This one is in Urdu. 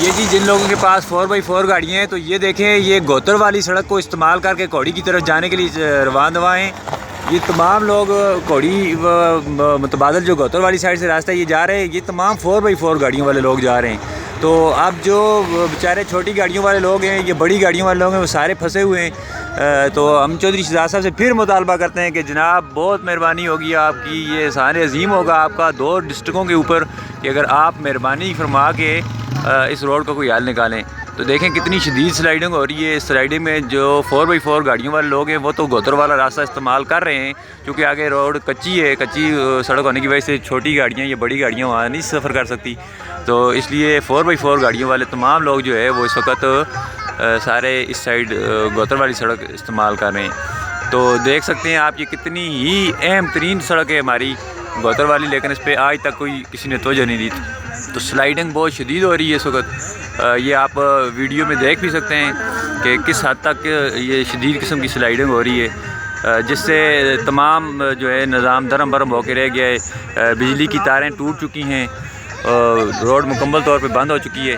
یہ جی جن لوگوں کے پاس 4x4 گاڑیاں ہیں تو یہ دیکھیں یہ گوتر والی سڑک کو استعمال کر کے کوڑی کی طرف جانے کے لیے رواں دواں ہیں۔ یہ تمام لوگ کوڑی متبادل جو گوتر والی سائڈ سے راستہ یہ جا رہے ہیں، یہ تمام 4x4 گاڑیوں والے لوگ جا رہے ہیں۔ تو اب جو بیچارے چھوٹی گاڑیوں والے لوگ ہیں، یہ بڑی گاڑیوں والے لوگ ہیں، وہ سارے پھنسے ہوئے ہیں۔ تو ہم چودھری شہزاد صاحب سے پھر مطالبہ کرتے ہیں کہ جناب بہت مہربانی ہوگی آپ کی، یہ احسان عظیم ہوگا آپ کا 2 ڈسٹرکوں کے اوپر کہ اگر آپ مہربانی فرما کے اس روڈ کا کوئی حل نکالیں۔ تو دیکھیں کتنی شدید سلائڈنگ ہو رہی ہے۔ اس سلائڈنگ میں جو 4x4 گاڑیوں والے لوگ ہیں وہ تو گوتر والا راستہ استعمال کر رہے ہیں، کیونکہ آگے روڈ کچی ہے، کچی سڑک ہونے کی وجہ سے چھوٹی گاڑیاں یا بڑی گاڑیاں وہاں نہیں سفر کر سکتی۔ تو اس لیے 4x4 گاڑیوں والے تمام لوگ جو ہے وہ اس وقت سارے اس سائڈ گوتر والی سڑک استعمال کر رہے ہیں۔ تو دیکھ سکتے ہیں آپ یہ کتنی ہی اہم ترین سڑک ہے ہماری گوتر والی، لیکن اس پہ آج تک کوئی کسی نے توجہ نہیں دی۔ تو سلائڈنگ بہت شدید ہو رہی ہے اس وقت، یہ آپ ویڈیو میں دیکھ بھی سکتے ہیں کہ کس حد تک یہ شدید قسم کی سلائڈنگ ہو رہی ہے، جس سے تمام جو ہے نظام درم برم ہو کے رہ گیا ہے۔ بجلی کی تاریں ٹوٹ چکی ہیں، روڈ مکمل طور پہ بند ہو چکی ہے۔